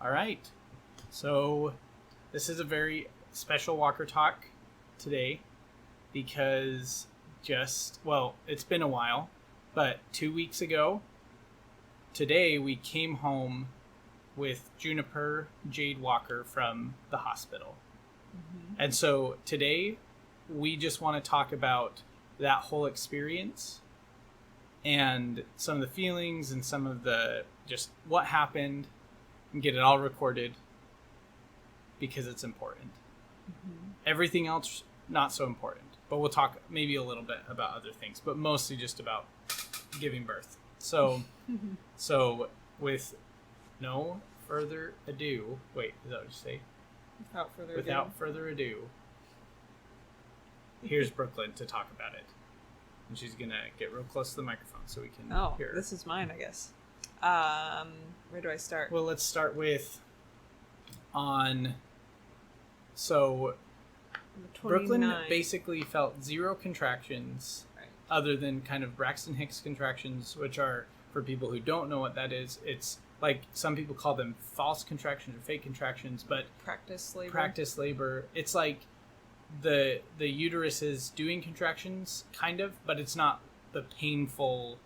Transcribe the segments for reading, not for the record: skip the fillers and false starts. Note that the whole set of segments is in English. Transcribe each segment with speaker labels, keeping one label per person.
Speaker 1: All right. So this is a very special Walker Talk today because it's been a while, but 2 weeks ago, today we came home with Juniper Jade Walker from the hospital. Mm-hmm. And so today we just want to talk about that whole experience and some of the feelings and some of the just what happened and get it all recorded because it's important. Mm-hmm. Everything else, not so important. But we'll talk maybe a little bit about other things, but mostly just about giving birth. So, with no further ado, wait, is that what you say? Without further ado, here's Brooklyn to talk about it. And she's going to get real close to the microphone so we can hear her.
Speaker 2: This is mine, I guess. Where do I start?
Speaker 1: Well, let's start with Brooklyn basically felt zero contractions, right, other than kind of Braxton Hicks contractions, which are, for people who don't know what that is, it's like some people call them false contractions or fake contractions, but practice labor. It's like the uterus is doing contractions, kind of, but it's not the painful.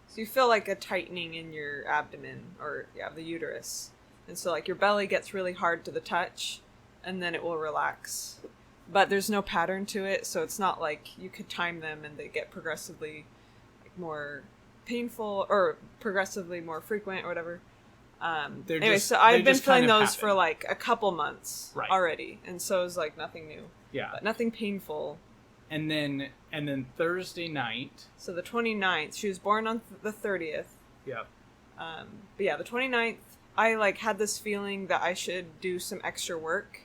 Speaker 2: So you feel like a tightening in your abdomen, or the uterus, and so like your belly gets really hard to the touch, and then it will relax. But there's no pattern to it, so it's not like you could time them and they get progressively more painful or progressively more frequent or whatever. So I've been feeling those for like a couple months already, and so it's like nothing new.
Speaker 1: Yeah,
Speaker 2: but nothing painful.
Speaker 1: And then Thursday night.
Speaker 2: So the 29th, she was born on the 30th.
Speaker 1: Yeah.
Speaker 2: But the 29th, I like had this feeling that I should do some extra work.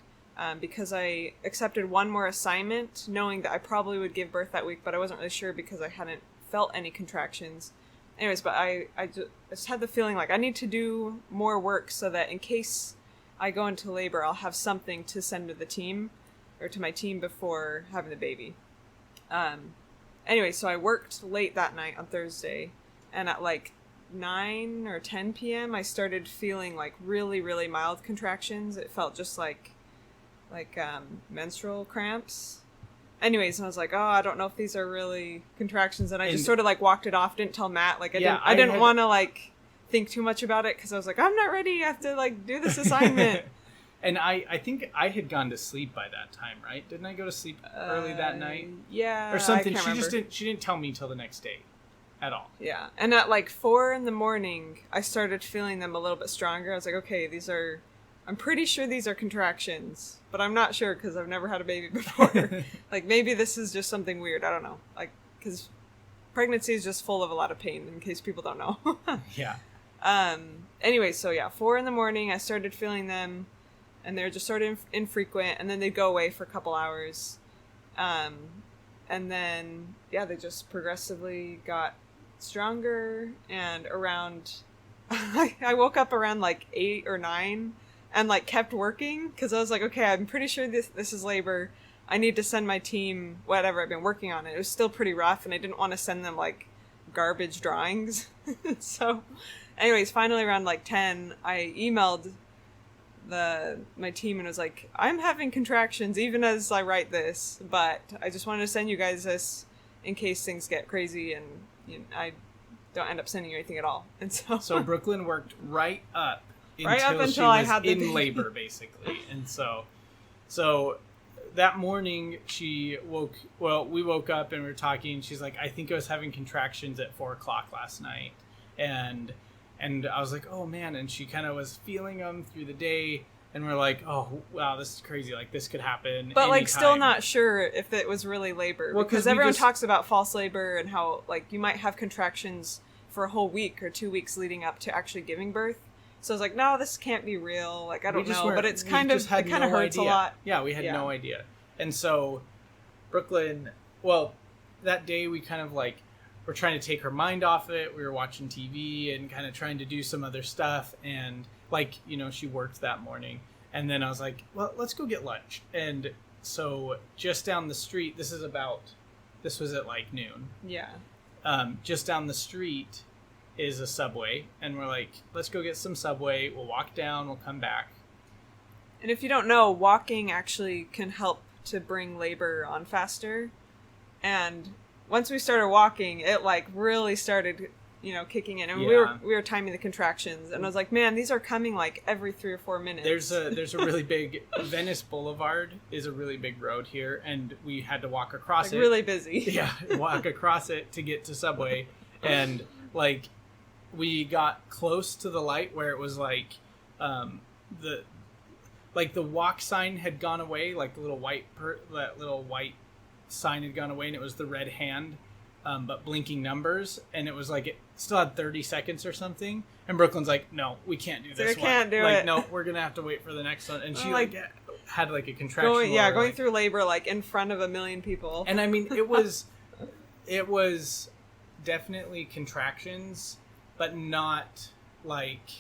Speaker 2: Because I accepted one more assignment, knowing that I probably would give birth that week, but I wasn't really sure because I hadn't felt any contractions. Anyways, but I just had the feeling like I need to do more work so that in case I go into labor, I'll have something to send to the team, or to my team before having the baby. Anyway, so I worked late that night on Thursday, and at like 9 or 10 p.m., I started feeling like really, really mild contractions. It felt just like menstrual cramps. Anyways, and I was like, I don't know if these are really contractions, and I just sort of like walked it off, didn't tell Matt, like I didn't want to like think too much about it, because I was like, I'm not ready, I have to like do this assignment.
Speaker 1: And I think I had gone to sleep by that time, right? Didn't I go to sleep early that night?
Speaker 2: Yeah,
Speaker 1: or something.
Speaker 2: She
Speaker 1: didn't tell me till the next day at all.
Speaker 2: Yeah, and at like 4 a.m, I started feeling them a little bit stronger. I was like, okay, I'm pretty sure these are contractions, but I'm not sure because I've never had a baby before. Like, maybe this is just something weird. I don't know. Like, because pregnancy is just full of a lot of pain, in case people don't know.
Speaker 1: Yeah.
Speaker 2: Anyway, so 4 a.m, I started feeling them, and they're just sort of infrequent, and then they'd go away for a couple hours. And then, they just progressively got stronger, and around... I woke up around like 8 or 9 and like kept working because I was like, okay, I'm pretty sure this is labor. I need to send my team whatever I've been working on. It was still pretty rough, and I didn't want to send them like garbage drawings. So anyways, finally around like 10, I emailed my team and was like, I'm having contractions even as I write this, but I just wanted to send you guys this in case things get crazy and I don't end up sending you anything at all. And
Speaker 1: so Brooklyn worked right up until I had the in labor, basically. And so that morning we woke up and we were talking. She's like, I think I was having contractions at 4:00 last night. And I was like, oh man. And she kind of was feeling them through the day. And we're like, oh wow, this is crazy. Like, this could happen
Speaker 2: But
Speaker 1: anytime.
Speaker 2: Like, still not sure if it was really labor. Well, because everyone talks about false labor and how like you might have contractions for a whole week or 2 weeks leading up to actually giving birth. So I was like, no, this can't be real. Like, I don't know, but it kind of hurts a lot.
Speaker 1: Yeah, we had no idea. And so Brooklyn, that day we kind of like, we're trying to take her mind off it. We were watching TV and kind of trying to do some other stuff. And like, she worked that morning. And then I was like, well, let's go get lunch. And so just down the street, this was at like noon.
Speaker 2: Yeah.
Speaker 1: Just down the street, is a Subway, and we're like, let's go get some Subway. We'll walk down. We'll come back.
Speaker 2: And if you don't know, walking actually can help to bring labor on faster. And once we started walking, it like really started, kicking in. And we were timing the contractions, and I was like, man, these are coming like every 3 or 4 minutes.
Speaker 1: There's a really big Venice Boulevard is a really big road here, and we had to walk across it.
Speaker 2: Really busy.
Speaker 1: Yeah, walk across it to get to Subway, and like we got close to the light where it was like the walk sign had gone away, like the little that little white sign had gone away, and it was the red hand, but blinking numbers, and it was like it still had 30 seconds or something. And Brooklyn's like, "No, we can't do this.
Speaker 2: We can't do
Speaker 1: like,
Speaker 2: it.
Speaker 1: No, we're gonna have to wait for the next one." And she
Speaker 2: like
Speaker 1: had like a contraction.
Speaker 2: Going through labor like in front of a million people.
Speaker 1: And I mean, it was definitely contractions, but not like.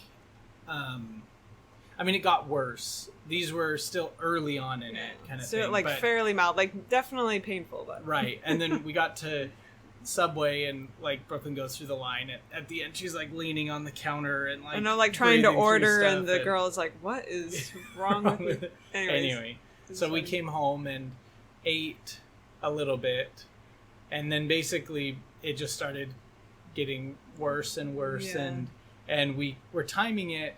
Speaker 1: I mean, it got worse. These were still early on in it, kind of
Speaker 2: so
Speaker 1: thing.
Speaker 2: Like fairly mild, like definitely painful, but
Speaker 1: right. And then we got to Subway, and like Brooklyn goes through the line. At the end, she's like leaning on the counter and like,
Speaker 2: I know, like trying to order, and the
Speaker 1: and
Speaker 2: girl is like, "What is wrong with it?"
Speaker 1: Anyway, so we came home and ate a little bit, and then basically it just started getting worse and worse, and we were timing it.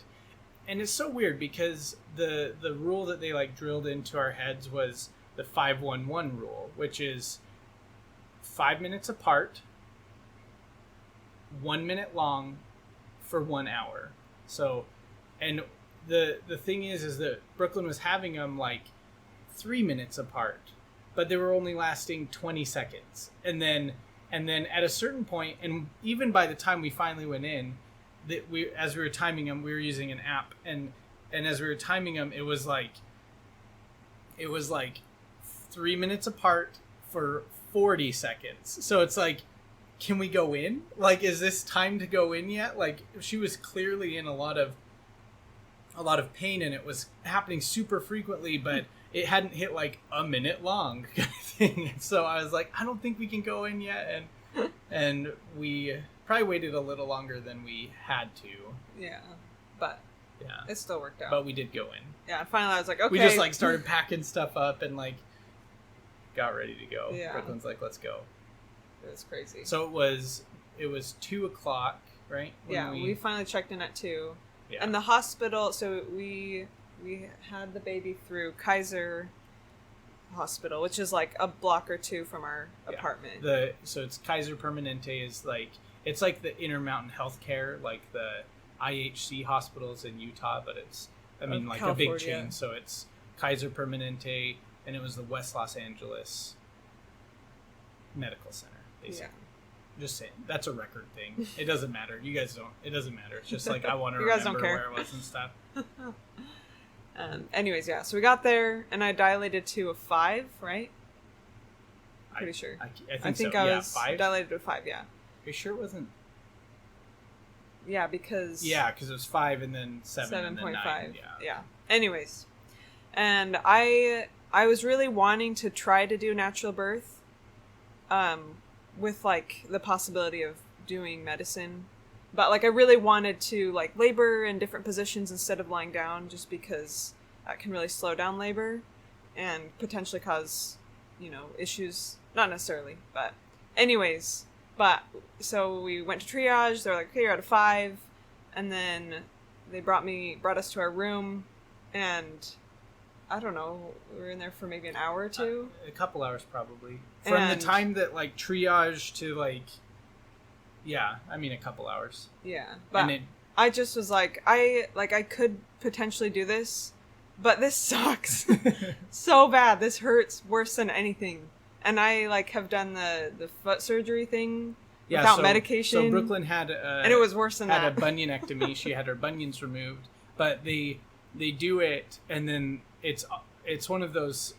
Speaker 1: And it's so weird because the rule that they like drilled into our heads was the 5-1-1 rule, which is 5 minutes apart, 1 minute long for 1 hour. So, and the thing is that Brooklyn was having them like 3 minutes apart, but they were only lasting 20 seconds. And then at a certain point, and even by the time we finally went in, as we were timing them, we were using an app, and as we were timing them, it was like 3 minutes apart for 40 seconds. So it's like, can we go in? Like, is this time to go in yet? Like, she was clearly in a lot of pain, and it was happening super frequently, but it hadn't hit like a minute long kind of thing. So I was like, I don't think we can go in yet, and we probably waited a little longer than we had to.
Speaker 2: Yeah, but it still worked out.
Speaker 1: But we did go in.
Speaker 2: Yeah, and finally I was like, okay.
Speaker 1: We just like started packing stuff up and like got ready to go.
Speaker 2: Yeah.
Speaker 1: Brooklyn's like, let's go.
Speaker 2: It was crazy.
Speaker 1: So it was 2:00, right?
Speaker 2: We finally checked in at 2.
Speaker 1: Yeah.
Speaker 2: And the hospital, so we had the baby through Kaiser Hospital, which is like a block or two from our apartment.
Speaker 1: So it's Kaiser Permanente is like, it's like the Intermountain Healthcare, like the IHC hospitals in Utah, but it's, like California. A big chain. So it's Kaiser Permanente, and it was the West Los Angeles Medical Center, basically. Yeah. Just saying. That's a record thing. It doesn't matter. You guys don't. It doesn't matter. It's just like I want to remember where it was and stuff.
Speaker 2: Anyways, yeah. So we got there, and I dilated to a 5, right? Pretty sure.
Speaker 1: I think so.
Speaker 2: I was
Speaker 1: 5?
Speaker 2: Dilated to a 5, yeah.
Speaker 1: Are you sure it wasn't?
Speaker 2: Yeah, because...
Speaker 1: Yeah, because it was 5 and then 7 and then 9.
Speaker 2: Yeah. Anyways. And I was really wanting to try to do natural birth with, like, the possibility of doing medicine. But, like, I really wanted to, like, labor in different positions instead of lying down, just because that can really slow down labor and potentially cause, issues. Not necessarily, but... Anyways... But, so we went to triage, they're like, okay, you're out of 5, and then they brought us to our room, and, I don't know, we were in there for maybe an hour or two?
Speaker 1: A couple hours, probably. From the time that, like, triage to, like, a couple hours.
Speaker 2: Yeah, but I just was like, I could potentially do this, but this sucks so bad, this hurts worse than anything. And I, like, have done the foot surgery thing without medication.
Speaker 1: So Brooklyn had
Speaker 2: and it was worse than that.
Speaker 1: Had a bunionectomy. She had her bunions removed. But they do it, and then it's one of those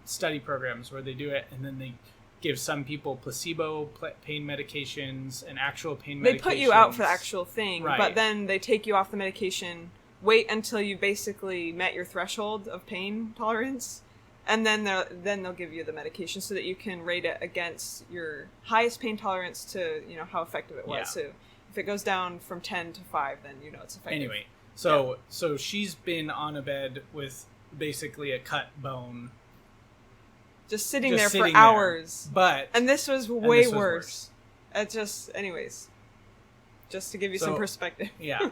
Speaker 1: study programs where they do it, and then they give some people placebo pain medications and actual pain medications. They put
Speaker 2: you out for the actual thing,
Speaker 1: right.
Speaker 2: But then they take you off the medication, wait until you basically met your threshold of pain tolerance, and then they'll give you the medication so that you can rate it against your highest pain tolerance to how effective it was. Yeah. So If it goes down from 10 to 5, then you know it's effective.
Speaker 1: Anyway, so she's been on a bed with basically a cut bone.
Speaker 2: Just sitting there for hours. And this was way worse. It just, anyways, just to give you some perspective.
Speaker 1: Yeah.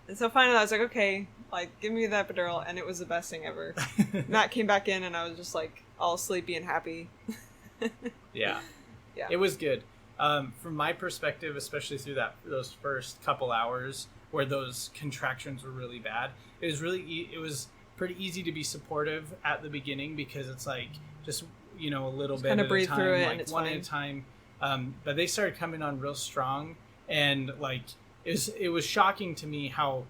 Speaker 2: And so finally I was like, okay, like, give me the epidural, and it was the best thing ever. Matt came back in, and I was just, like, all sleepy and happy.
Speaker 1: Yeah.
Speaker 2: Yeah.
Speaker 1: It was good. From my perspective, especially through those first couple hours where those contractions were really bad, it was pretty easy to be supportive at the beginning, because it's like, just, you know, a little bit
Speaker 2: kind of
Speaker 1: at
Speaker 2: breathe
Speaker 1: a time,
Speaker 2: through it,
Speaker 1: like
Speaker 2: and it's
Speaker 1: one
Speaker 2: fine.
Speaker 1: at a time. But they started coming on real strong, and like it was shocking to me how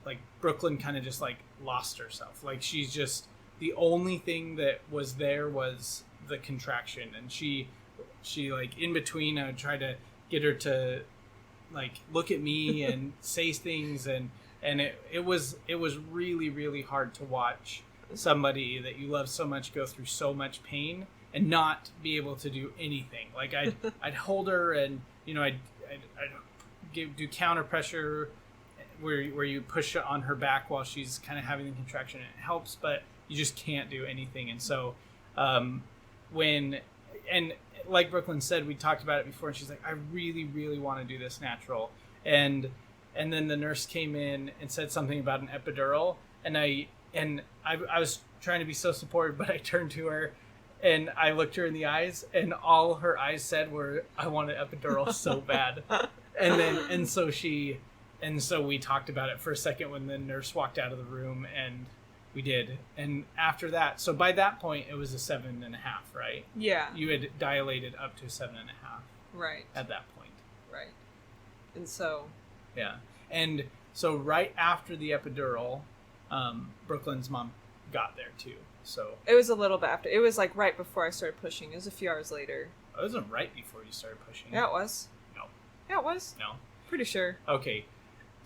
Speaker 1: like Brooklyn kind of just like lost herself. Like, she's just, the only thing that was there was the contraction, and she like, in between, I would try to get her to like look at me and say things, and it was really, really hard to watch somebody that you love so much go through so much pain and not be able to do anything. Like, I'd hold her, and, you know, I'd do counter pressure where you push on her back while she's kind of having the contraction. It helps, but you just can't do anything. And so and like Brooklyn said, we talked about it before, and she's like, I really, really want to do this natural. And then the nurse came in and said something about an epidural, and I was trying to be so supportive, but I turned to her and I looked her in the eyes, and all her eyes said were, I want an epidural so bad. And so we talked about it for a second when the nurse walked out of the room, and we did. And after that, so by that point it was a 7.5, right?
Speaker 2: Yeah.
Speaker 1: You had dilated up to 7.5.
Speaker 2: Right.
Speaker 1: At that point.
Speaker 2: Right. And so.
Speaker 1: Yeah. And so right after the epidural, Brooklyn's mom got there too. So
Speaker 2: it was a little bit after. It was like right before I started pushing. It was a few hours later.
Speaker 1: It wasn't right before you started pushing.
Speaker 2: Yeah, it was.
Speaker 1: No.
Speaker 2: Yeah, it was.
Speaker 1: No.
Speaker 2: Pretty sure.
Speaker 1: Okay.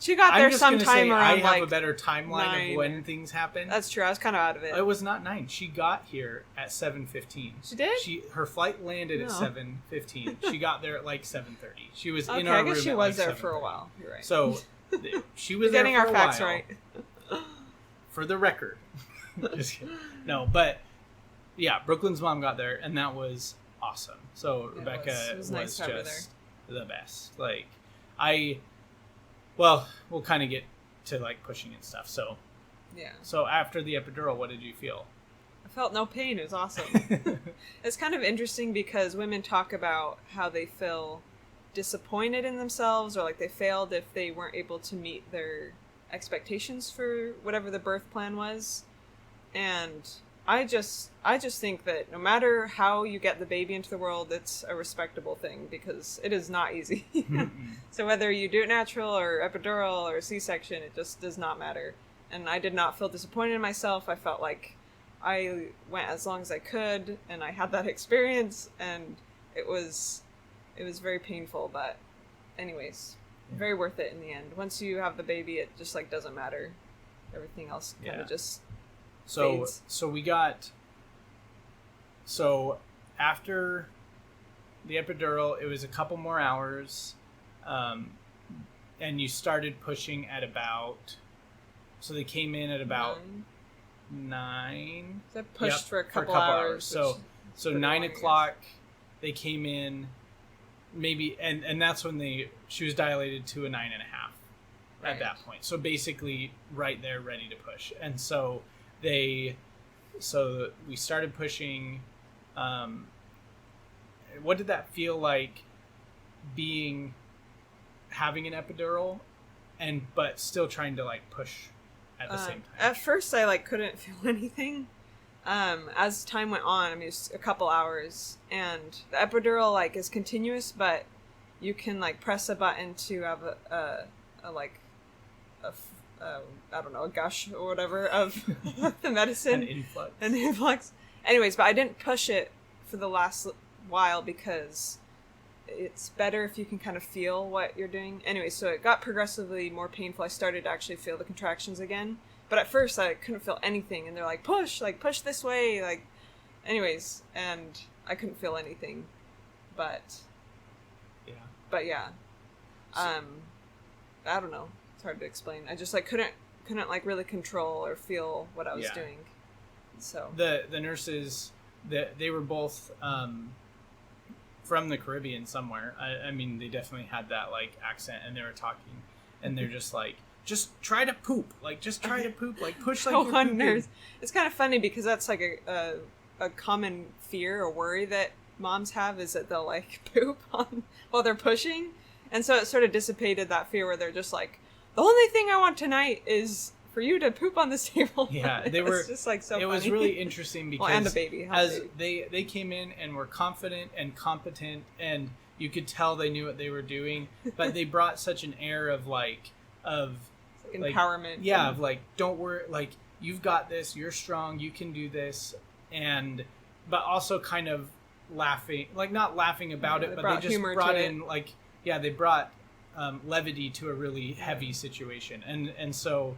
Speaker 2: She got there sometime around,
Speaker 1: I have a better timeline of when things happen.
Speaker 2: That's true. I was kind of out of it.
Speaker 1: It was not 9. She got here at 7:15.
Speaker 2: She did?
Speaker 1: Her flight landed at 7:15. She got there at like 7:30. She was in our room.
Speaker 2: I guess she was there for a while. You're right.
Speaker 1: So she was
Speaker 2: there
Speaker 1: getting
Speaker 2: for
Speaker 1: our
Speaker 2: a
Speaker 1: facts
Speaker 2: while.
Speaker 1: right. For the record. Just kidding. No, but yeah, Brooklyn's mom got there, and that was awesome. So Rebecca was
Speaker 2: nice
Speaker 1: just the best. Like, well, we'll kind of get to like pushing and stuff. So
Speaker 2: yeah.
Speaker 1: So after the epidural, what did you feel?
Speaker 2: I felt no pain. It was awesome. It's kind of interesting because women talk about how they feel disappointed in themselves, or like they failed if they weren't able to meet their expectations for whatever the birth plan was. And I just think that no matter how you get the baby into the world, it's a respectable thing, because it is not easy. So whether you do it natural or epidural or C-section, it just does not matter. And I did not feel disappointed in myself. I felt like I went as long as I could, and I had that experience, and it was very painful, but anyways, very worth it in the end. Once you have the baby, it just like doesn't matter. Everything else kind of just fades.
Speaker 1: So after the epidural, it was a couple more hours, and you started pushing at about, so they came in at about 9.
Speaker 2: That pushed for a couple hours.
Speaker 1: So 9 o'clock, they came in, maybe, and that's when she was dilated to a 9.5 at that point. So basically right there, ready to push. And so we started pushing. What did that feel like, having an epidural but still trying to like push at the same time?
Speaker 2: At first I like couldn't feel anything. As time went on, I mean, it's a couple hours, and the epidural like is continuous, but you can like press a button to have a gush or whatever of the medicine. An influx. Anyways, but I didn't push it for the last while because it's better if you can kind of feel what you're doing. Anyway, so it got progressively more painful. I started to actually feel the contractions again. But at first I couldn't feel anything, and they're like, push this way, like, anyways, and I couldn't feel anything. But yeah. I don't know. It's hard to explain. I just like couldn't like really control or feel what I was doing. So
Speaker 1: the nurses, they were both from the Caribbean somewhere. I mean, they definitely had that like accent, and they were talking, and they're just like, just try to poop, like just try to poop, like push like you're pooping.
Speaker 2: Nurse. It's kind of funny because that's like a common fear or worry that moms have, is that they'll like poop on while they're pushing, and so it sort of dissipated that fear where they're just like, the only thing I want tonight is for you to poop on this table.
Speaker 1: Yeah, they were.
Speaker 2: It's just like so.
Speaker 1: It
Speaker 2: funny.
Speaker 1: was really interesting because
Speaker 2: and the baby,
Speaker 1: as they came in and were confident and competent, and you could tell they knew what they were doing, but they brought such an air of like
Speaker 2: empowerment.
Speaker 1: Yeah, of like, don't worry, like you've got this, you're strong, you can do this, but also kind of laughing, like not laughing about it, but they just brought in like, they brought levity to a really heavy situation, and so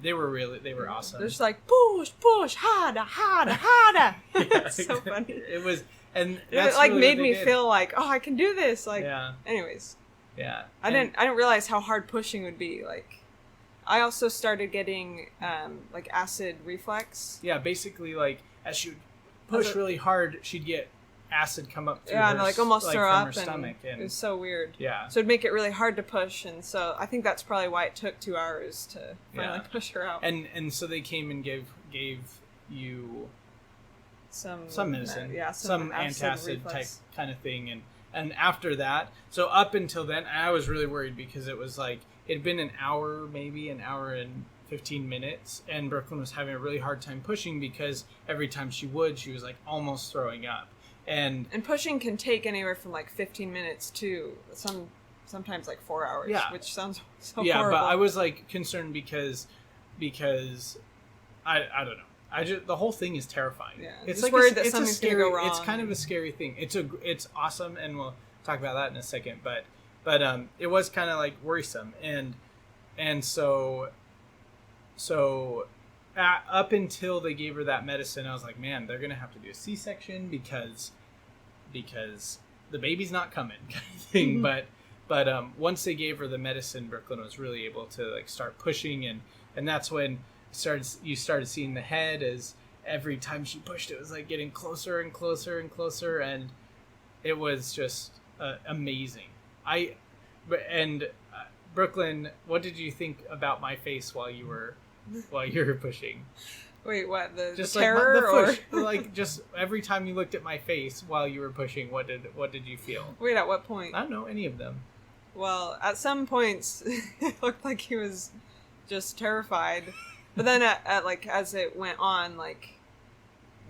Speaker 1: they were awesome.
Speaker 2: They're just like push harder. It's so funny.
Speaker 1: It was, and
Speaker 2: it like really made me feel like, oh, I can do this. Like, anyways, I didn't realize how hard pushing would be. Like, I also started getting like acid reflux.
Speaker 1: Yeah, basically, like as she would push really hard, she'd get acid come up through her,
Speaker 2: and like almost throw up,
Speaker 1: her stomach, and
Speaker 2: it was so weird.
Speaker 1: Yeah,
Speaker 2: so it'd make it really hard to push, and so I think that's probably why it took 2 hours to finally push her out.
Speaker 1: And so they came and gave you some medicine, some antacid type kind of thing, and after that, so up until then, I was really worried because it was like it'd been maybe an hour and 15 minutes, and Brooklyn was having a really hard time pushing because every time she was like almost throwing up. And
Speaker 2: pushing can take anywhere from like 15 minutes to sometimes like 4 hours, which sounds so horrible.
Speaker 1: But I was like concerned because I don't know. The whole thing is terrifying.
Speaker 2: Yeah,
Speaker 1: it's
Speaker 2: like worried that something's gonna go wrong.
Speaker 1: It's kind of a scary thing. It's awesome, and we'll talk about that in a second. But it was kind of like worrisome, and so up until they gave her that medicine, I was like, man, they're gonna have to do a C-section because the baby's not coming, kind of thing.
Speaker 2: Mm-hmm.
Speaker 1: But once they gave her the medicine, Brooklyn was really able to like start pushing, and that's when you started seeing the head, as every time she pushed, it was like getting closer and closer and closer, and it was just amazing. Brooklyn, what did you think about my face while you were pushing?
Speaker 2: Wait, what? The
Speaker 1: just
Speaker 2: terror,
Speaker 1: like or like just every time you looked at my face while you were pushing, what did you feel?
Speaker 2: Wait, at what point?
Speaker 1: I don't know, any of them.
Speaker 2: Well, at some points it looked like he was just terrified, but then at like as it went on, like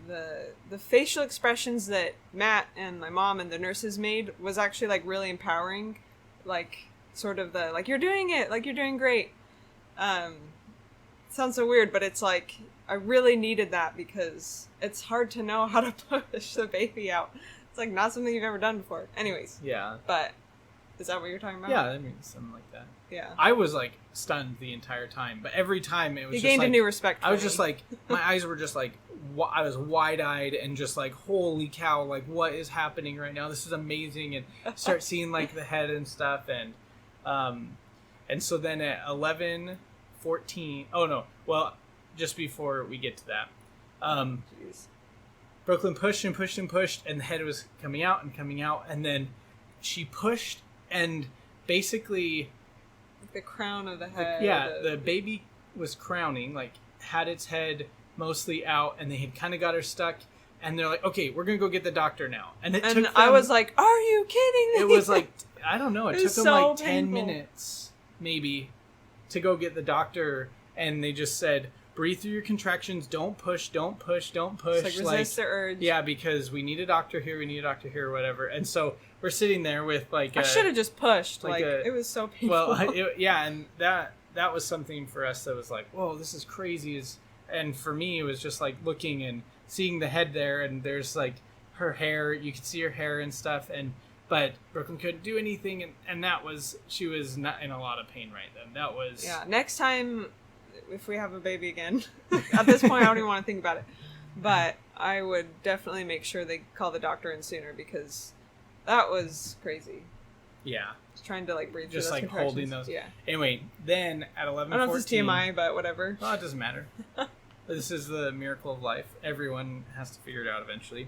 Speaker 2: the facial expressions that Matt and my mom and the nurses made was actually like really empowering, like sort of the like, you're doing it, like you're doing great. Sounds so weird, but it's like I really needed that because it's hard to know how to push the baby out. It's like not something you've ever done before. Anyways.
Speaker 1: Yeah.
Speaker 2: But is that what you're talking about?
Speaker 1: Yeah, I mean something like that.
Speaker 2: Yeah.
Speaker 1: I was like stunned the entire time, but every time it was
Speaker 2: you gained a new respect for
Speaker 1: I was
Speaker 2: me.
Speaker 1: just like, my eyes were just like, I was wide-eyed and just like, holy cow, like what is happening right now? This is amazing. And start seeing like the head and stuff, and so then at 11:14, just before we get to that, Brooklyn pushed and pushed and pushed, and the head was coming out, and then she pushed, and basically
Speaker 2: the crown of the head.
Speaker 1: The baby was crowning, like had its head mostly out, and they had kind of got her stuck, and they're like, okay, we're gonna go get the doctor now. And
Speaker 2: I was like, are you kidding me?
Speaker 1: It was like, I don't know, it took them
Speaker 2: so
Speaker 1: like 10 minutes maybe to go get the doctor, and they just said, breathe through your contractions, don't push.
Speaker 2: It's like resist the urge.
Speaker 1: Yeah, because we need a doctor here, or whatever. And so we're sitting there with like
Speaker 2: I should have just pushed. It was so painful.
Speaker 1: Well, and that was something for us that was like, whoa, this is crazy. And for me, it was just like looking and seeing the head there, and there's like her hair, you could see her hair and stuff, but Brooklyn couldn't do anything, and she was not in a lot of pain right then. That was...
Speaker 2: Yeah, next time, if we have a baby again, at this point I don't even want to think about it, but I would definitely make sure they call the doctor in sooner, because that was crazy.
Speaker 1: Yeah.
Speaker 2: Trying to like breathe
Speaker 1: Just
Speaker 2: through those
Speaker 1: like holding
Speaker 2: contractions.
Speaker 1: those.
Speaker 2: Yeah.
Speaker 1: Anyway, then at 11:14.
Speaker 2: I don't know if it's TMI, but whatever.
Speaker 1: Well, it doesn't matter. This is the miracle of life. Everyone has to figure it out eventually.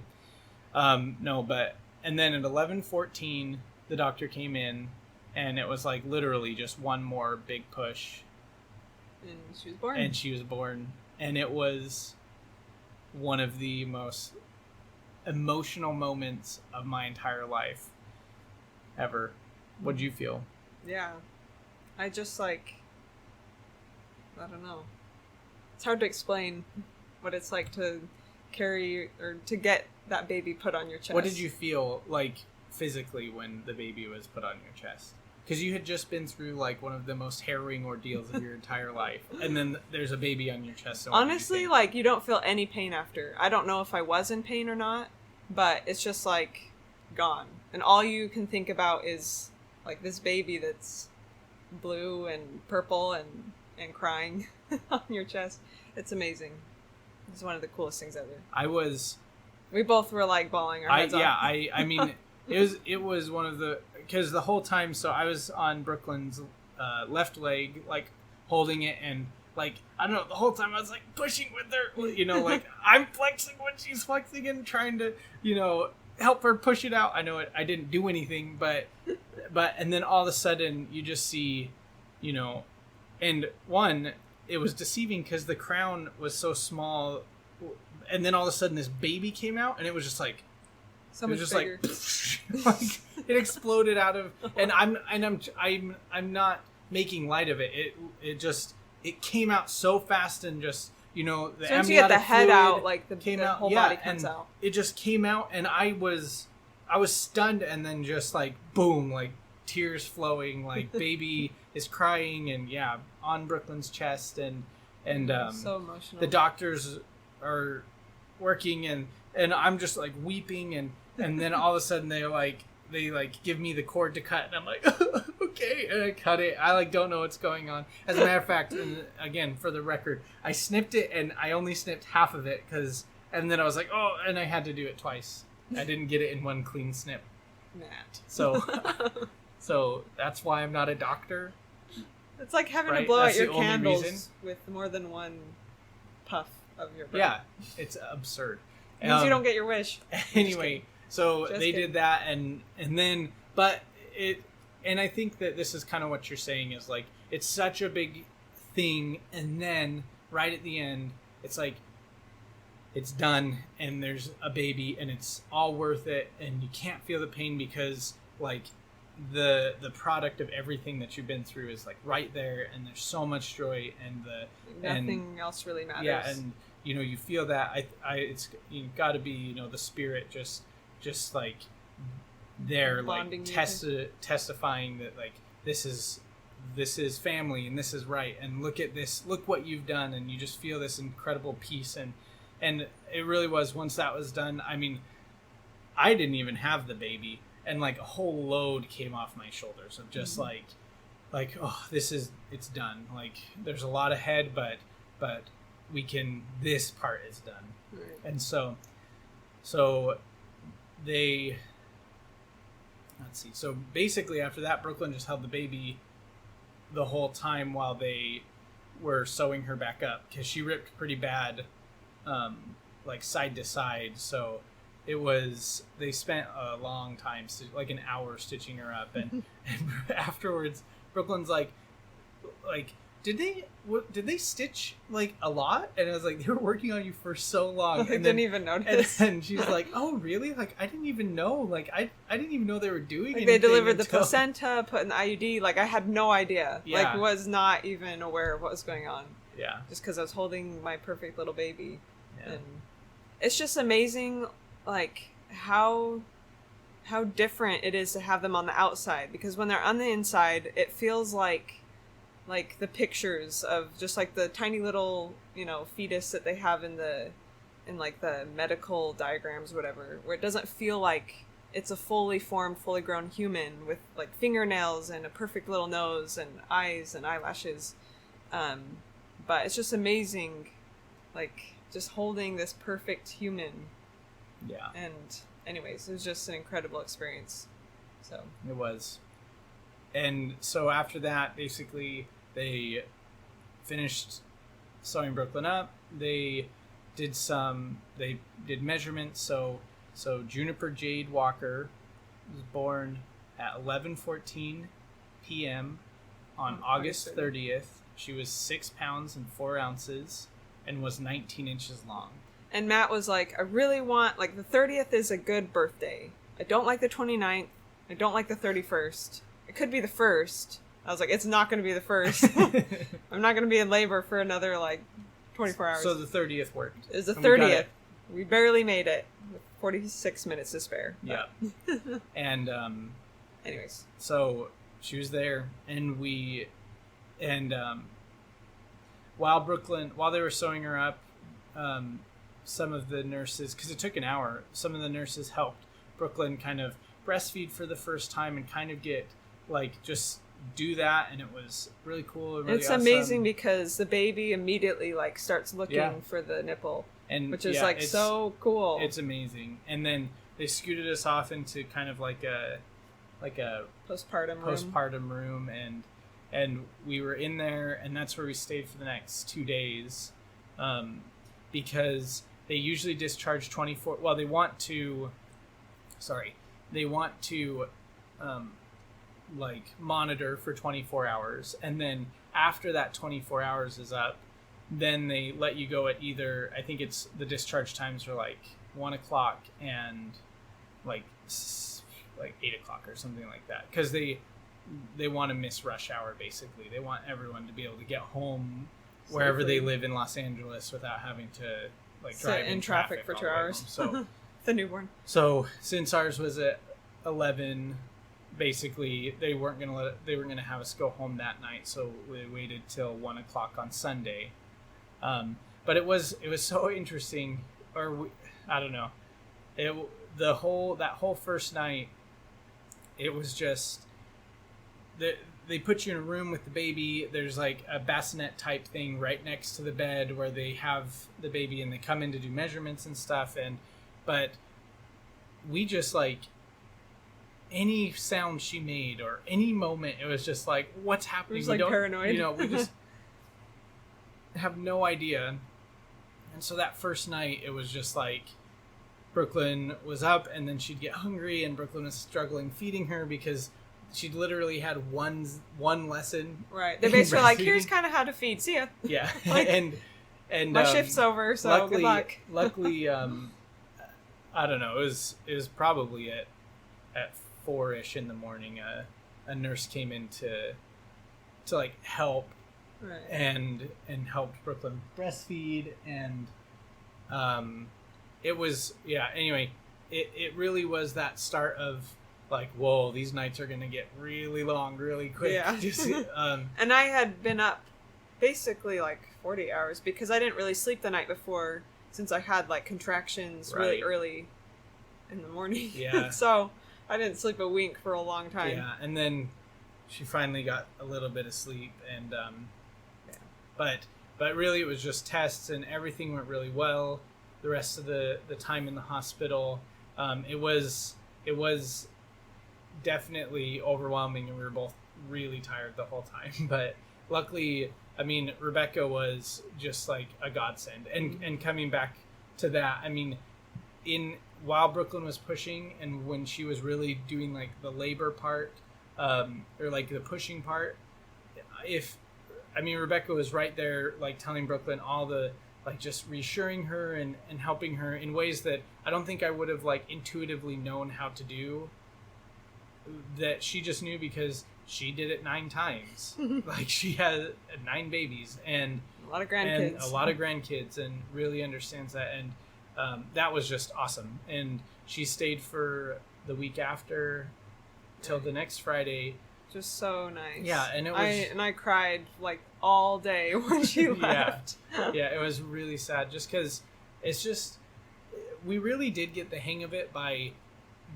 Speaker 1: No, but and then at 11:14, the doctor came in, and it was like literally just one more big push,
Speaker 2: And she was born.
Speaker 1: and she was born, and it was one of the most emotional moments of my entire life ever. What'd you feel?
Speaker 2: Yeah. I just like, I don't know. It's hard to explain what it's like to carry or to get that baby put on your chest.
Speaker 1: What did you feel like physically when the baby was put on your chest? Because you had just been through like one of the most harrowing ordeals of your entire life, and then there's a baby on your chest. So
Speaker 2: honestly, like, you don't feel any pain after. I don't know if I was in pain or not, but it's just like gone, and all you can think about is like this baby that's blue and purple and crying on your chest. It's amazing. It's one of the coolest things ever. We both were like bawling our heads off.
Speaker 1: Yeah, I mean, it was one of the, because the whole time, so I was on Brooklyn's left leg, like holding it, and like, I don't know, the whole time I was like pushing with her, you know, like I'm flexing when she's flexing and trying to, you know, help her push it out. I know I didn't do anything, but and then all of a sudden you just see, you know, and one, it was deceiving because the crown was so small, and then all of a sudden this baby came out, and it was just like,
Speaker 2: So
Speaker 1: it
Speaker 2: much
Speaker 1: was just
Speaker 2: bigger.
Speaker 1: like, like it exploded out of, and I'm not making light of it. It came out so fast, and just, you know, the
Speaker 2: As soon as you get the head
Speaker 1: fluid
Speaker 2: out, like the
Speaker 1: out,
Speaker 2: whole body comes
Speaker 1: and
Speaker 2: out.
Speaker 1: it just came out, and I was stunned, and then just like boom, like tears flowing, like baby is crying, and yeah, on Brooklyn's chest, and
Speaker 2: so emotional.
Speaker 1: the doctors are working, and I'm just like weeping, and then all of a sudden they give me the cord to cut, and I'm like, okay, and I cut it. I like don't know what's going on. As a matter of fact, and again for the record, I snipped it, and I only snipped half of it and then I was like, oh, and I had to do it twice. I didn't get it in one clean snip.
Speaker 2: Matt.
Speaker 1: So that's why I'm not a doctor.
Speaker 2: It's like having to
Speaker 1: Right?
Speaker 2: blow
Speaker 1: That's
Speaker 2: out your
Speaker 1: the only
Speaker 2: candles
Speaker 1: reason?
Speaker 2: with more than one puff of your breath.
Speaker 1: Yeah, it's absurd.
Speaker 2: It means you don't get your wish.
Speaker 1: Anyway, so
Speaker 2: Just
Speaker 1: they
Speaker 2: kidding.
Speaker 1: did that, and then, but it, and I think that this is kind of what you're saying is like, it's such a big thing, and then right at the end, it's like, it's done, and there's a baby, and it's all worth it, and you can't feel the pain because like the product of everything that you've been through is like right there, and there's so much joy, and
Speaker 2: Nothing else really matters.
Speaker 1: yeah, and you know, you feel that it's you've got to be, you know, the spirit just like there,
Speaker 2: Bonding
Speaker 1: like testifying that like this is family, and this is right, and look at this, look what you've done, and you just feel this incredible peace, and it really was, once that was done, I mean, I didn't even have the baby, and like a whole load came off my shoulders of just like oh, it's done, like there's a lot ahead, but this part is done.
Speaker 2: Right.
Speaker 1: And so they, let's see, so basically after that, Brooklyn just held the baby the whole time while they were sewing her back up, because she ripped pretty bad, like side to side, so they spent a long time, like an hour stitching her up, and afterwards Brooklyn's like did they stitch like a lot? And I was like, they were working on you for so long.
Speaker 2: I didn't even notice.
Speaker 1: And she's like, oh really? Like I didn't even know. Like I didn't even know they were doing
Speaker 2: Like
Speaker 1: anything.
Speaker 2: they delivered the
Speaker 1: until...
Speaker 2: placenta, put in the IUD. Like I had no idea.
Speaker 1: Yeah.
Speaker 2: Like was not even aware of what was going on.
Speaker 1: Yeah.
Speaker 2: Just because I was holding my perfect little baby.
Speaker 1: Yeah.
Speaker 2: And it's just amazing, like how different it is to have them on the outside, because when they're on the inside, it feels like the pictures of just like the tiny little, you know, fetus that they have in like the medical diagrams or whatever, where it doesn't feel like it's a fully formed, fully grown human with like fingernails and a perfect little nose and eyes and eyelashes. But it's just amazing, like just holding this perfect human.
Speaker 1: Yeah.
Speaker 2: And anyways, it was just an incredible experience. So
Speaker 1: It was. and so after that, basically, they finished sewing Brooklyn up. They did measurements. So Juniper Jade Walker was born at 11:14 p.m. on August 30th. She was 6 pounds and 4 ounces and was 19 inches long.
Speaker 2: And Matt was like, I really want, like, the 30th is a good birthday. I don't like the 29th. I don't like the 31st. It could be the 1st. I was like, it's not going to be the 1st. I'm not going to be in labor for another, like, 24 hours.
Speaker 1: So the 30th worked.
Speaker 2: It was the 30th. We barely made it. With 46 minutes to spare.
Speaker 1: Yeah. And,
Speaker 2: anyways.
Speaker 1: So she was there, and while they were sewing her up, some of the nurses, because it took an hour, some of the nurses helped Brooklyn kind of breastfeed for the first time and kind of get, like, just do that, and it was really cool and really
Speaker 2: it's
Speaker 1: awesome.
Speaker 2: Amazing because the baby immediately, like, starts looking for the nipple, and which is so cool.
Speaker 1: It's amazing. And then they scooted us off into kind of like a postpartum room, and we were in there, and that's where we stayed for the next 2 days, because they usually discharge 24. Well, they want to like monitor for 24 hours, and then after that 24 hours is up, then they let you go at either, I think it's the discharge times are like 1 o'clock and like 8 o'clock or something like that, because they want to miss rush hour. Basically, they want everyone to be able to get home wherever they live in Los Angeles without having to, like, drive in traffic
Speaker 2: for 2 hours.
Speaker 1: So
Speaker 2: the newborn.
Speaker 1: So since ours was at 11, basically they weren't gonna have us go home that night, so we waited till 1 o'clock on Sunday. But it was so interesting, I don't know. That whole first night, it was just they put you in a room with the baby. There's like a bassinet type thing right next to the bed where they have the baby, and they come in to do measurements and stuff. But we just, like, any sound she made or any moment, it was just like, what's happening?
Speaker 2: It was like paranoid.
Speaker 1: We just have no idea. And so that first night, it was just like Brooklyn was up, and then she'd get hungry, and Brooklyn was struggling feeding her because she'd literally had one lesson.
Speaker 2: Right. They basically were like, here's kind of how to feed. See ya.
Speaker 1: Yeah.
Speaker 2: Like,
Speaker 1: and
Speaker 2: my shift's over, so
Speaker 1: luckily,
Speaker 2: good luck.
Speaker 1: Luckily, I don't know. It was probably at 4-ish in the morning. A nurse came in to like help,
Speaker 2: right,
Speaker 1: and helped Brooklyn breastfeed, and it was, yeah. Anyway, it really was that start of, like, whoa, these nights are gonna get really long, really quick.
Speaker 2: Yeah.
Speaker 1: Just,
Speaker 2: and I had been up basically like 40 hours because I didn't really sleep the night before, since I had, like, contractions really early in the morning.
Speaker 1: Yeah.
Speaker 2: So I didn't sleep a wink for a long time.
Speaker 1: Yeah, and then she finally got a little bit of sleep, and but really it was just tests, and everything went really well. The rest of the time in the hospital, it was definitely overwhelming, and we were both really tired the whole time. But luckily, I mean, Rebecca was just like a godsend. And coming back to that, I mean, while Brooklyn was pushing, and when she was really doing, like, the labor part, or like the pushing part, Rebecca was right there, like, telling Brooklyn all the, like, just reassuring her and helping her in ways that I don't think I would have, like, intuitively known how to do, that she just knew because she did it 9 times. Like, she had 9 babies and
Speaker 2: a lot of grandkids,
Speaker 1: and really understands that. And that was just awesome. And she stayed for the week after till the next Friday.
Speaker 2: Just so nice.
Speaker 1: Yeah, and it was...
Speaker 2: I cried, like, all day when she left.
Speaker 1: Yeah, it was really sad, just because it's just... We really did get the hang of it by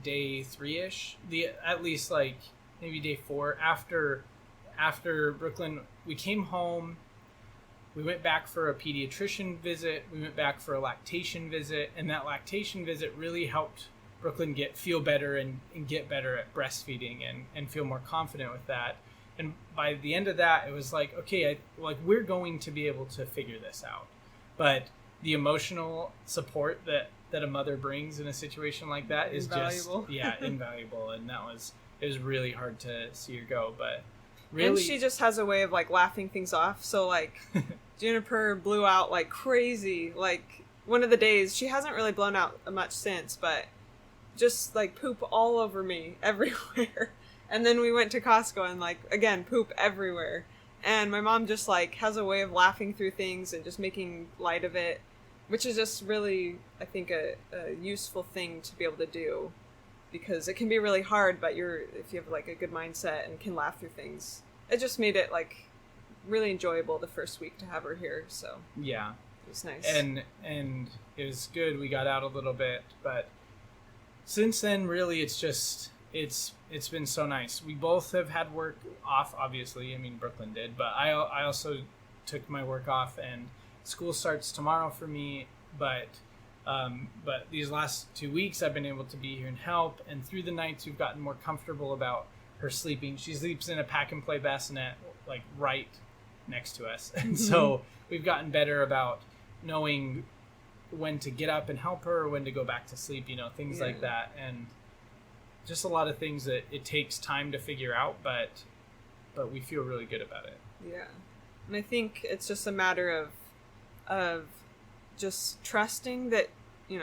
Speaker 1: day 3-ish. At least, like, maybe day 4. After Brooklyn, we came home. We went back for a pediatrician visit. We went back for a lactation visit. And that lactation visit really helped Brooklyn feel better and get better at breastfeeding and feel more confident with that. And by the end of that, it was like, okay, we're going to be able to figure this out. But the emotional support that a mother brings in a situation like that is
Speaker 2: invaluable.
Speaker 1: just invaluable. And it was really hard to see her go, but really,
Speaker 2: and she just has a way of like laughing things off. So like Juniper blew out like crazy. Like one of the days, she hasn't really blown out much since, but just like poop all over me everywhere. And then we went to Costco and like again poop everywhere. And my mom just like has a way of laughing through things and just making light of it, which is just really, I think, a useful thing to be able to do, because it can be really hard, but if you have like a good mindset and can laugh through things, it just made it like really enjoyable the first week to have her here. So
Speaker 1: yeah,
Speaker 2: it was nice.
Speaker 1: And it was good. We got out a little bit, but since then, really, it's been so nice. We both have had work off, obviously. I mean, Brooklyn did, but I also took my work off, and school starts tomorrow for me. But these last 2 weeks, I've been able to be here and help. And through the nights, we've gotten more comfortable about her sleeping. She sleeps in a pack and play bassinet, like right next to us, and so we've gotten better about knowing when to get up and help her, or when to go back to sleep. Things like that, and just a lot of things that it takes time to figure out, but we feel really good about it.
Speaker 2: Yeah. And I think it's just a matter of just trusting that,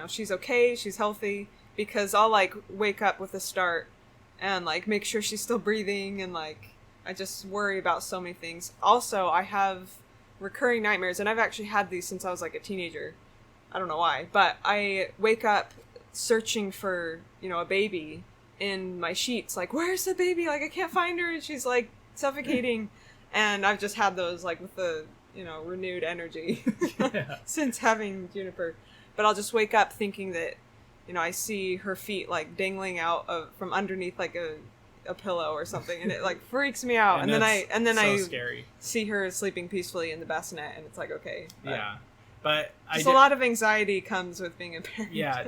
Speaker 2: she's okay, she's healthy, because I'll like wake up with a start and like make sure she's still breathing, and like I just worry about so many things. Also, I have recurring nightmares, and I've actually had these since I was like a teenager. I don't know why, but I wake up searching for, a baby in my sheets, like, where's the baby? Like, I can't find her, and she's like suffocating. And I've just had those like with the renewed energy since having Juniper. But I'll just wake up thinking that I see her feet like dangling out from underneath like a pillow or something, and it like freaks me out. And then I
Speaker 1: scary.
Speaker 2: See her sleeping peacefully in the bassinet, and it's like, okay.
Speaker 1: But
Speaker 2: a lot of anxiety comes with being a parent.
Speaker 1: Yeah,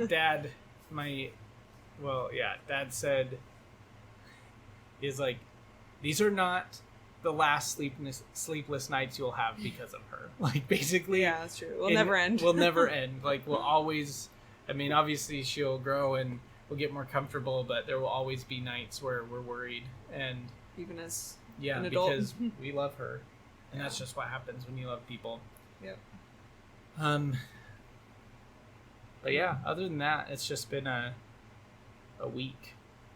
Speaker 1: Dad said, is like, these are not the last sleepless nights you'll have because of her. Like, basically,
Speaker 2: yeah, that's true. We'll never end.
Speaker 1: We'll never end. Like, we'll always. I mean, obviously, she'll grow and we'll get more comfortable, but there will always be nights where we're worried, and
Speaker 2: even as an adult,
Speaker 1: because we love her, and that's just what happens when you love people.
Speaker 2: Yep.
Speaker 1: But yeah, other than that, it's just been a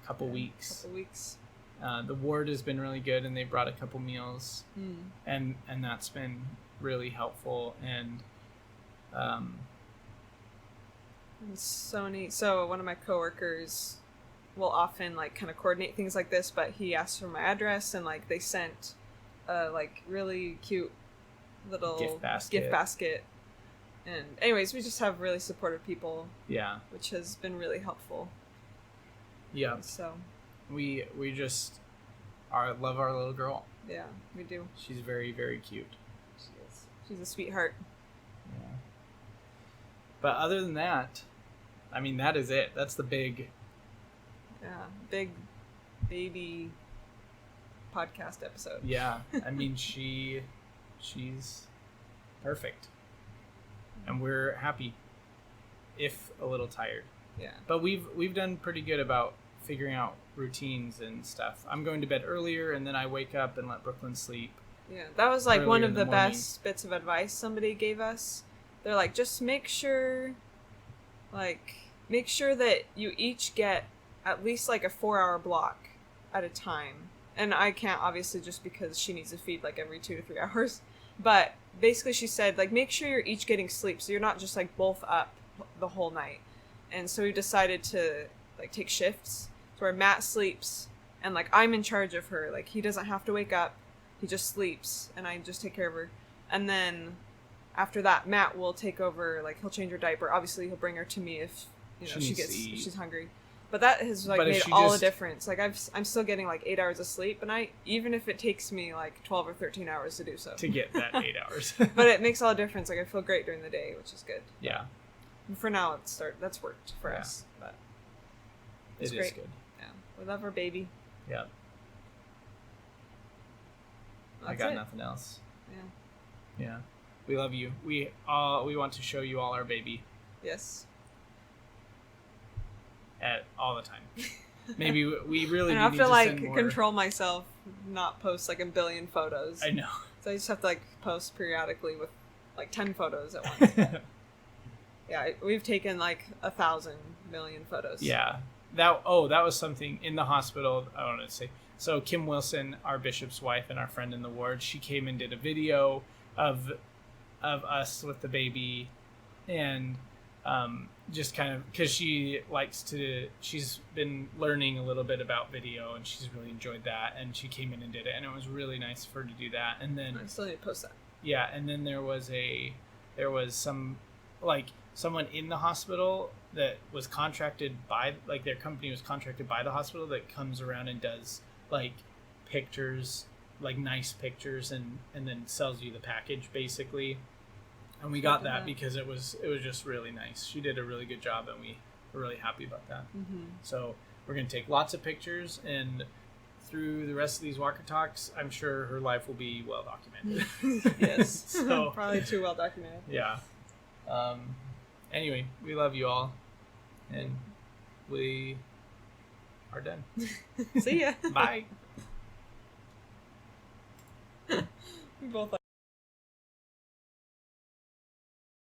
Speaker 1: couple weeks. The ward has been really good, and they brought a couple meals, and that's been really helpful. And
Speaker 2: it's so neat. So one of my coworkers will often like kind of coordinate things like this, but he asked for my address, and like they sent a like really cute little gift basket. And anyways, we just have really supportive people. Yeah. Which has been really helpful.
Speaker 1: Yeah.
Speaker 2: So
Speaker 1: we just love our little girl.
Speaker 2: Yeah, we do.
Speaker 1: She's very, very cute.
Speaker 2: She is. She's a sweetheart.
Speaker 1: Yeah. But other than that, I mean, that is it. That's the big
Speaker 2: baby podcast episode.
Speaker 1: Yeah. I mean, she's perfect. And we're happy, if a little tired.
Speaker 2: Yeah.
Speaker 1: But we've done pretty good about figuring out routines and stuff. I'm going to bed earlier, and then I wake up and let Brooklyn sleep.
Speaker 2: Yeah, that was like one of the best bits of advice somebody gave us. They're like, just make sure that you each get at least like a 4-hour block at a time. And I can't, obviously, just because she needs to feed like every 2 to 3 hours. But basically she said, like, make sure you're each getting sleep, so you're not just like both up the whole night. And so we decided to like take shifts, so where Matt sleeps and like I'm in charge of her. Like, he doesn't have to wake up, he just sleeps and I just take care of her. And then after that, Matt will take over, like he'll change her diaper. Obviously he'll bring her to me if if she's hungry. But that has like made all the difference. Like I'm still getting like 8 hours of sleep, and even if it takes me like 12 or 13 hours to do so.
Speaker 1: To get that 8 hours.
Speaker 2: But it makes all the difference. Like, I feel great during the day, which is good.
Speaker 1: Yeah.
Speaker 2: And for now, that's worked for us. But It's
Speaker 1: It
Speaker 2: great.
Speaker 1: is good.
Speaker 2: Yeah, we love our baby.
Speaker 1: Yeah. I
Speaker 2: That's
Speaker 1: got
Speaker 2: it.
Speaker 1: nothing else.
Speaker 2: Yeah.
Speaker 1: Yeah. We love you. We want to show you all our baby
Speaker 2: Yes.
Speaker 1: at all the time. Maybe we really
Speaker 2: And
Speaker 1: do
Speaker 2: I
Speaker 1: need
Speaker 2: feel
Speaker 1: to
Speaker 2: like
Speaker 1: send more.
Speaker 2: control myself, not post like a billion photos.
Speaker 1: I know.
Speaker 2: So I just have to like post periodically with like 10 photos at once. Yeah, we've taken like 1,000 million photos.
Speaker 1: Yeah. That was something in the hospital. I wanted to say. So Kim Wilson, our bishop's wife and our friend in the ward, she came and did a video of us with the baby, and just kind of because she's been learning a little bit about video, and she's really enjoyed that, and she came in and did it, and it was really nice for her to do that. And then
Speaker 2: I still need to post that.
Speaker 1: yeah, and then there was some like someone in the hospital that was contracted by, like, their company was contracted by the hospital that comes around and does like pictures, like nice pictures, and then sells you the package basically. And we got that because it was just really nice. She did a really good job, and we were really happy about that.
Speaker 2: Mm-hmm.
Speaker 1: So we're going to take lots of pictures, and through the rest of these Walker Talks, I'm sure her life will be well documented.
Speaker 2: Yes.
Speaker 1: So
Speaker 2: Probably too well documented.
Speaker 1: yeah. Anyway, we love you all, and we are done.
Speaker 2: See ya.
Speaker 1: Bye.
Speaker 2: We both